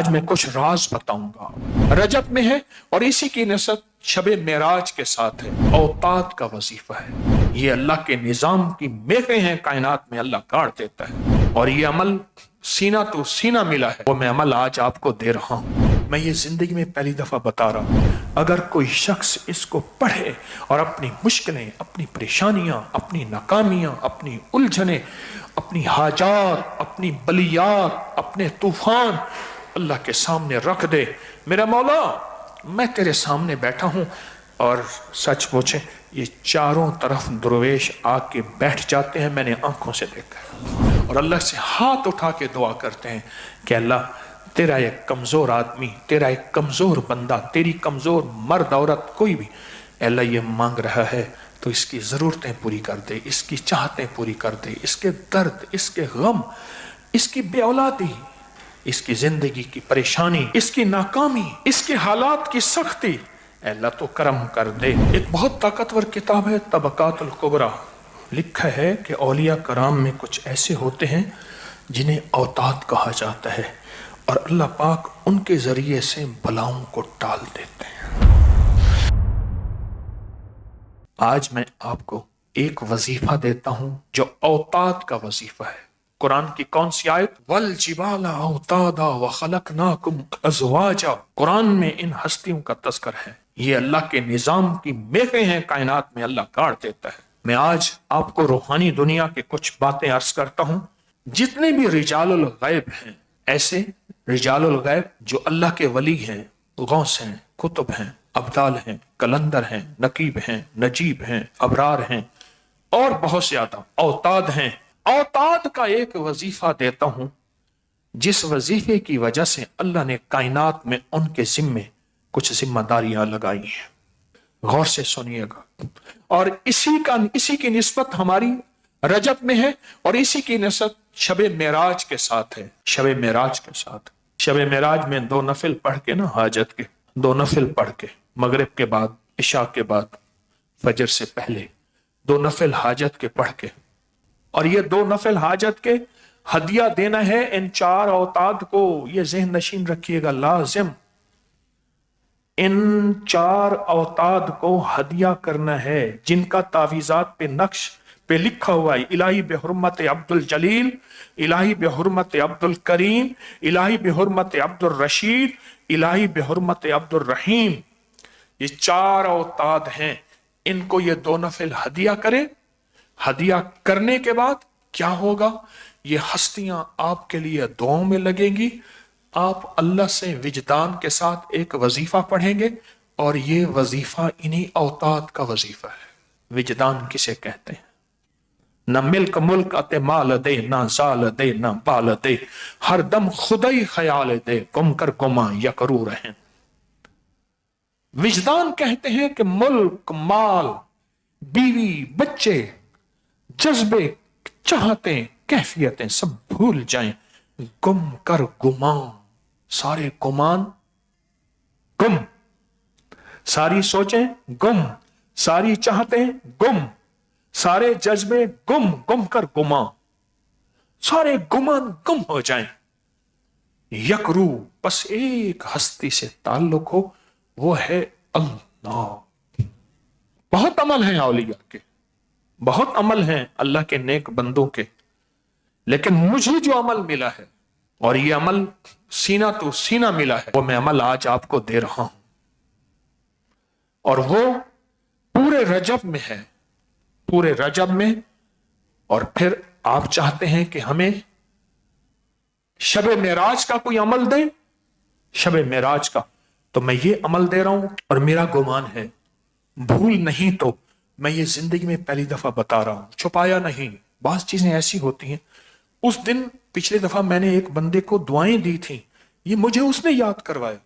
आज मैं कुछ राज बताऊंगा। रजब में है और इसी की नस्बत शबे मेराज के साथ है। औताद का वजीफा है। ये अल्लाह के निजाम की मेखें हैं, कायनात में अल्लाह गाड़ देता है। और ये अमल सीना तो सीना मिला है, वो मैं अमल आज आपको दे रहा हूं। मैं ये जिंदगी में पहली दफा बता रहा हूं। अगर कोई शख्स इसको पढ़े और अपनी मुश्किलें, अपनी परेशानियां, अपनी नाकामियां, अपनी उलझने, अपनी हाजात, अपनी बलियात, अपने तूफान अल्लाह के सामने रख दे, मेरा मौला मैं तेरे सामने बैठा हूं, और सच पूछे ये चारों तरफ दुर्वेश आके बैठ जाते हैं, मैंने आंखों से देखा, और अल्लाह से हाथ उठा के दुआ करते हैं कि अल्लाह तेरा एक कमजोर आदमी, तेरा एक कमजोर बंदा, तेरी कमजोर मर्द औरत कोई भी अल्लाह ये मांग रहा है तो इसकी जरूरतें पूरी कर दे, इसकी चाहतें पूरी कर दे, इसके दर्द, इसके गम, इसकी बेऔलादी, इसकी जिंदगी की परेशानी, इसकी नाकामी, इसके हालात की सख्ती, अल्लाह तो करम कर दे। एक बहुत ताकतवर किताब है तबकातुल कुबरा, लिखा है कि औलिया कराम में कुछ ऐसे होते हैं जिन्हें औताद कहा जाता है, और अल्लाह पाक उनके जरिए से बलाओं को टाल देते हैं। आज मैं आपको एक वजीफा देता हूं जो औताद का वजीफा है। कुरान की कौन सी आयत? वल जिबाला औतादा व खलकनाकुम अज़वाजा। कुरान में इन हस्तियों का तज़किर है। ये अल्लाह के निजाम की मेखें हैं, कायनात में अल्लाह गाड़ देता है। मैं आज आपको रूहानी दुनिया के कुछ बातें अर्ज करता हूं। जितने भी रिजालुल गैब हैं, ऐसे रिजालुल गैब जो अल्लाह के वली हैं, गौस हैं, कुतुब हैं, अब्दाल हैं, कलंदर हैं, नकीब हैं, नजीब हैं, अबरार हैं, और बहुत ज्यादा औताद हैं। औताद का एक वजीफा देता हूं जिस वजीफे की वजह से अल्लाह ने कायनात में उनके जिम्मे कुछ जिम्मेदारियां लगाई हैं। गौर से सुनिएगा। और इसी की निस्बत हमारी रजब में है, और इसी की निस्बत शबे मेराज के साथ है। शबे मेराज के साथ, शबे मेराज में 2 नफिल पढ़ के ना, हाजत के 2 नफिल पढ़ के, मगरिब के बाद, इशा के बाद, फजर से पहले 2 नफिल हाजत के पढ़ के, और ये 2 नफिल हाजत के हदिया देना है इन 4 औताद को। ये ज़हन नशीन रखिएगा, लाजिम इन 4 औताद को हदिया करना है जिनका तावीज़ात पे नक्श पे लिखा हुआ है इलाही बेहुर्मत अब्दुल जलील, इलाही बेहुर्मत अब्दुल करीम, इलाही बेहुर्मत अब्दुल रशीद, इलाही बेहुर्मत अब्दुल रहीम। ये 4 औताद हैं, इनको ये 2 नफिल हदिया करे। हदिया करने के बाद क्या होगा? ये हस्तियां आपके लिए दुआओं में लगेंगी। आप अल्लाह से विजदान के साथ एक वजीफा पढ़ेंगे, और ये वजीफा इन्हीं औताद का वजीफा है। विजदान किसे कहते हैं? न मिल्क मुल्क अते माल दे, ना जाल दे, ना बाल दे, हर दम खुदाई ख्याल दे, गुम कर गुमा या करू रहें। विजदान कहते हैं कि मुल्क, माल, बीवी, बच्चे, जज्बे, चाहते, कैफियतें सब भूल जाएं, गुम कर गुमान, सारे गुमान गुम, सारी सोचें गुम, सारी चाहतें गुम, सारे जज्बे गुम, गुम कर गुमा, सारे गुमान गुम हो जाएं। यकरू, बस एक हस्ती से ताल्लुक हो, वो है अल्लाह। बहुत अमल है औलिया के, बहुत अमल हैं अल्लाह के नेक बंदों के, लेकिन मुझे जो अमल मिला है, और ये अमल सीना तो सीना मिला है, वो मैं अमल आज आपको दे रहा हूं, और वो पूरे रजब में है, पूरे रजब में। और फिर आप चाहते हैं कि हमें शबे मेराज का कोई अमल दे, शबे मेराज का, तो मैं ये अमल दे रहा हूं, और मेरा गुमान है, भूल नहीं तो मैं ये जिंदगी में पहली दफा बता रहा हूं, छुपाया नहीं। बहुत चीजें ऐसी होती हैं। उस दिन पिछली दफा मैंने एक बंदे को दुआएं दी थी, ये मुझे उसने याद करवाया,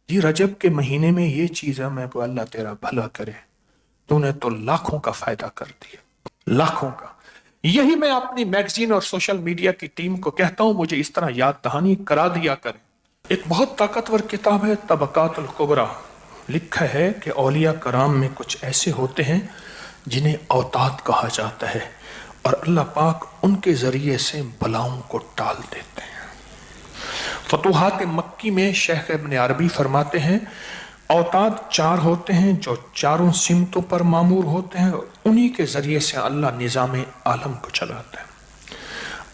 जी रजब के महीने में ये चीज है, मैं को अल्लाह तेरा भला करे, तूने तो लाखों का फायदा कर दिया, लाखों का। यही मैं अपनी मैगजीन और सोशल मीडिया की टीम को कहता हूं, मुझे इस तरह याद दहानी करा दिया करें। एक बहुत ताकतवर किताब है तबकातुल कुबरा, लिखा है कि औलिया कराम में कुछ ऐसे होते हैं जिन्हें औताद कहा जाता है, और अल्लाह पाक उनके जरिए से बलाओं को टाल देते हैं। फतूहात मक्की में शेख इब्न अरबी फरमाते हैं औताद 4 होते हैं जो चारों सिमतों पर मामूर होते हैं, उन्हीं के जरिए से अल्लाह निज़ाम आलम को चलाता है।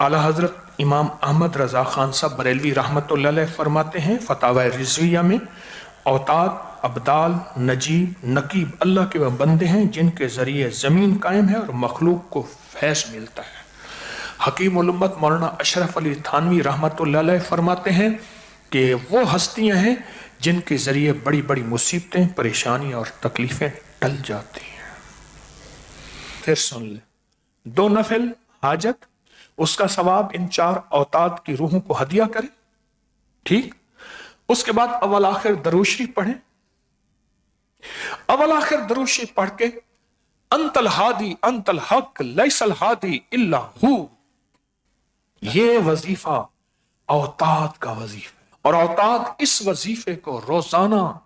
आला हजरत इमाम अहमद रजा खान साहब बरेलवी रहमतुल्लाह अलैह फरमाते हैं फतावा रिजविया में, औताद, अब्दाल, नजीब, नकीब अल्लाह के वह बंदे हैं जिनके जरिए जमीन कायम है और मखलूक को फैज मिलता है। हकीम उल उम्मत मौलाना अशरफ अली थानवी रहमतुल्लाह अलैह फरमाते हैं कि वो हस्तियां हैं जिनके जरिए बड़ी बड़ी मुसीबतें, परेशानी और तकलीफें टल जाती हैं। फिर सुन ले, 2 नफिल हाजत, उसका सवाब इन 4 औताद की रूहों को हदिया करे, ठीक। उसके बाद अवल आखिर दरूशी पढ़े, अवल आखिर दरूशी पढ़ के अंतल हादी अंतल हक लैसल हादी इल्ला हू, ये वजीफा औताद का वजीफा, और औताद इस वजीफे को रोजाना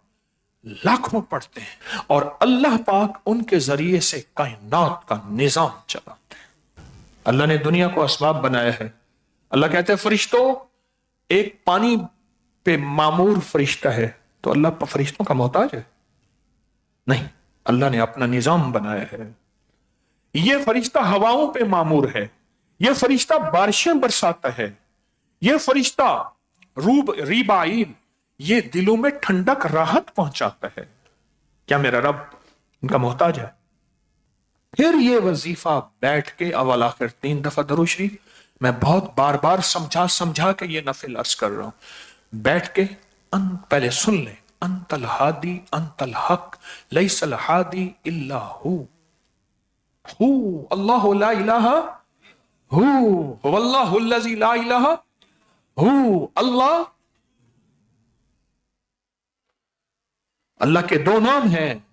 लाखों पढ़ते हैं और अल्लाह पाक उनके जरिए से कायनात का निजाम चलाते हैं। अल्लाह ने दुनिया को असबाब बनाया है। अल्लाह कहते हैं फरिश्तों, एक पानी पे मामूर फरिश्ता है तो अल्लाह फरिश्तों का मोहताज है? नहीं, अल्लाह ने अपना निजाम बनाया है। यह फरिश्ता हवाओं पे मामूर है, यह फरिश्ता बारिशें बरसाता है, यह फरिश्ता रीबाइल ये दिलों में ठंडक राहत पहुंचाता है। क्या मेरा रब उनका मोहताज है? फिर ये वजीफा बैठ के अवल आखिर 3 दफा दरूद शरीफ, मैं बहुत बार बार समझा के ये नफिल अर्ज कर रहा हूं। बैठ के पहले सुन ले, अंतल हादी अंतल हक लैसल हादी इल्ला हू, अल्लाहु ला इलाहा हू वल्लाहु अल्लज़ी ला इलाहा हू, अल्लाह के 2 नाम हैं,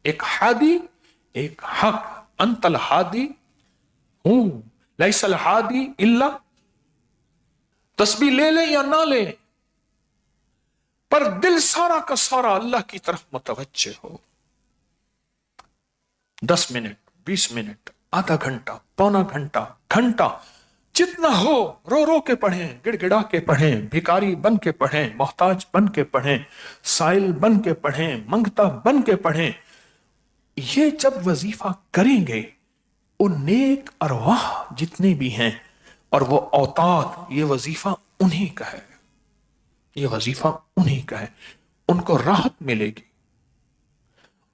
एक हादी एक हक। अंतल हादी हूं लैसल हादी इल्ला, तस्बीह ले ले या ना ले, पर दिल सारा का सारा अल्लाह की तरफ मुतवज्जे हो। 10 मिनट, 20 मिनट, आधा घंटा, पौना घंटा, घंटा, जितना हो रो रो के पढ़ें, गिड़गिड़ा के पढ़ें, भिकारी बन के पढ़ें, मोहताज बन के पढ़ें, साइल बन के पढ़ें, मंगता बन के पढ़ें। ये जब वजीफा करेंगे, उन नेक अरवाह जितने भी हैं और वो औताद, ये वजीफा उन्हीं का है, ये वजीफा उन्हीं का है, उनको राहत मिलेगी।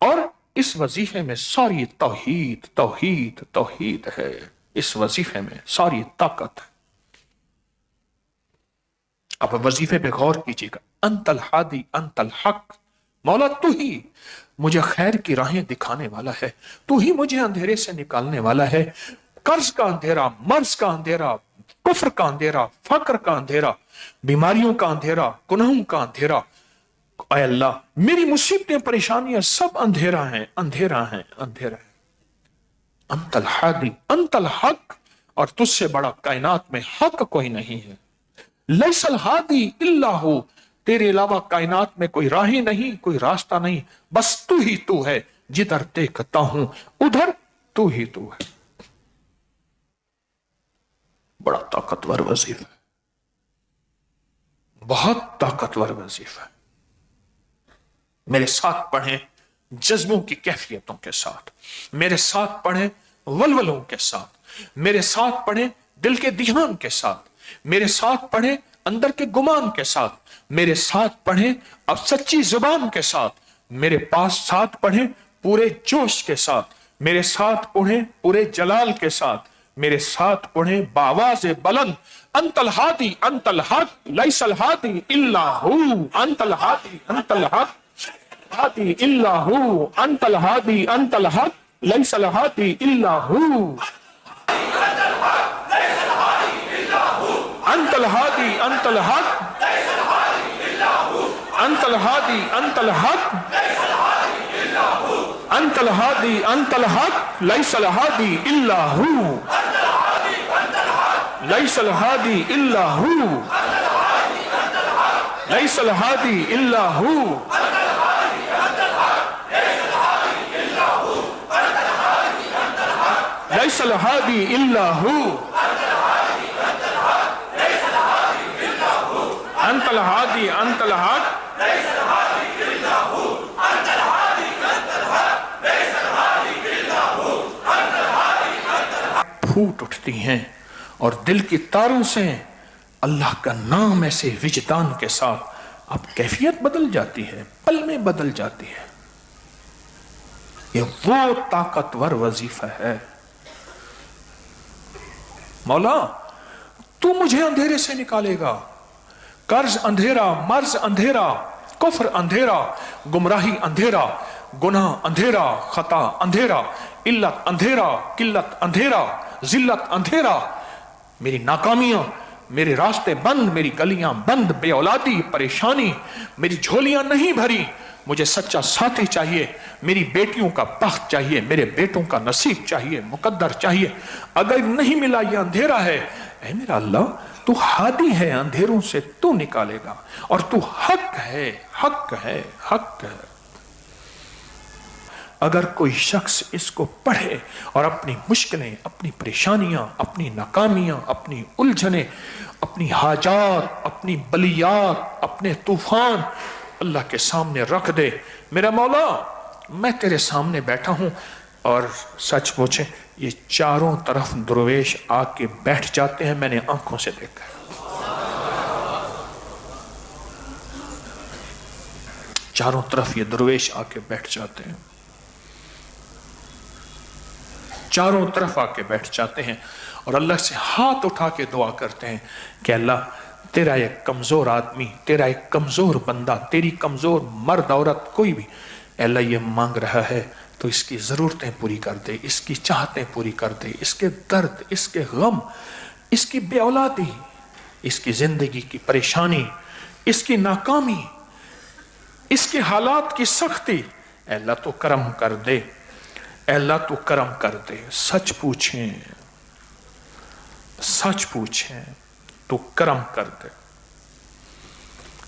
और इस वजीफे में सारी तौहीद तौहीद तौहीद है, इस वजीफे में सारी ताकत है। अब वजीफे पे गौर कीजिएगा। अंतल हादी अंतल हक, मौला तू ही मुझे खैर की राहें दिखाने वाला है, तू ही मुझे अंधेरे से निकालने वाला है। कर्ज का अंधेरा, मर्ज का अंधेरा, कुफ्र का अंधेरा, फक्र का अंधेरा, बीमारियों का अंधेरा, गुनाहों का अंधेरा, ऐ अल्लाह मेरी मुसीबतें परेशानियां सब अंधेरा है, अंधेरा है, अंधेरा है। अंतल हादी अंतल हक, और तुझसे बड़ा कायनात में हक कोई नहीं है। लैसल हादी इल्ला हू, तेरे अलावा कायनात में कोई राह ही नहीं, कोई रास्ता नहीं, बस तू ही तू है, जिधर देखता हूं उधर तू ही तू है। बड़ा ताकतवर वजीफा है, बहुत ताकतवर वजीफा है। मेरे साथ पढ़ें जज्बों की कैफियतों के साथ, मेरे साथ पढ़ें वलवलों के साथ, मेरे साथ पढ़ें दिल के ध्यान के साथ, मेरे साथ पढ़ें अंदर के गुमान के साथ, मेरे साथ पढ़ें अब सच्ची जुबान के साथ, मेरे पास साथ पढ़ें पूरे जोश के साथ, मेरे साथ पढ़ें पूरे जलाल के साथ, मेरे साथ पढ़ें बावाज़ बुलंद। अंतल हादी अंतल हक लैसल हादी इल्ला हू, अंतल हादी अंतल हक हादी इल्ला हू, अंतल हादी अंतल हक लैसल हादी इल्ला हू, अंतल हादी अंतल हक, अंतल हादी अंतल हक, अंतल हादी अंतल हक लैसल हादी इल्ला हू, लैसल हादी इल्ला हू, लैसल हादी इल्ला हू, लैसल हादी इल्ला हू, अंतल हादी अंतल हाद फूट उठती हैं और दिल की तारों से अल्लाह का नाम ऐसे विजदान के साथ अब कैफियत बदल जाती है, पल में बदल जाती है। ये वो ताकतवर वजीफा है। मौला तू मुझे अंधेरे से निकालेगा, कर्ज अंधेरा, मर्ज अंधेरा, कुफ्र अंधेरा, गुमराही अंधेरा, गुनाह अंधेरा, खता अंधेरा, इल्लत अंधेरा, किल्लत अंधेरा, जिल्लत अंधेरा, मेरी नाकामियां, मेरे रास्ते बंद, मेरी गलियां बंद, बेऔलादी, परेशानी, मेरी झोलियां नहीं भरी, मुझे सच्चा साथी चाहिए, मेरी बेटियों का बख्त चाहिए, मेरे बेटों का नसीब चाहिए, मुकद्दर चाहिए। अगर नहीं मिला, ये अंधेरा है, ऐ मेरा अल्लाह तू हादी है, अंधेरों से तू निकालेगा और तू हक है, हक है, हक है। अगर कोई शख्स इसको पढ़े और अपनी मुश्किलें, अपनी परेशानियां, अपनी नाकामियां, अपनी उलझने, अपनी हाजात, अपनी बलियात, अपने तूफान अल्लाह के सामने रख दे, मेरा मौला मैं तेरे सामने बैठा हूं। और सच पूछे ये चारों तरफ दरवेश आके बैठ जाते हैं, मैंने आंखों से देखा। चारों तरफ ये दरवेश आके बैठ जाते हैं, चारों तरफ आके बैठ जाते हैं और अल्लाह से हाथ उठा के दुआ करते हैं कि अल्लाह तेरा एक कमजोर आदमी, तेरा एक कमजोर बंदा, तेरी कमजोर मर्द औरत कोई भी अल्लाह ये मांग रहा है तो इसकी जरूरतें पूरी कर दे, इसकी चाहतें पूरी कर दे, इसके दर्द, इसके गम, इसकी बेऔलादी, इसकी जिंदगी की परेशानी, इसकी नाकामी, इसके हालात की सख्ती, अल्लाह तो करम कर दे, अल्लाह तो करम कर दे। सच पूछें, सच पूछें तो करम कर दे।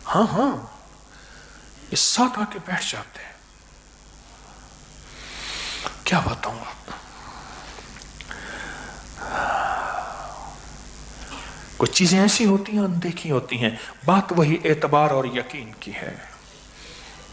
हाँ हाँ इस साथ आके बैठ जाते हैं। क्या बताऊं आपको, कुछ चीजें ऐसी होती हैं, अनदेखी होती हैं, बात वही एतबार और यकीन की है।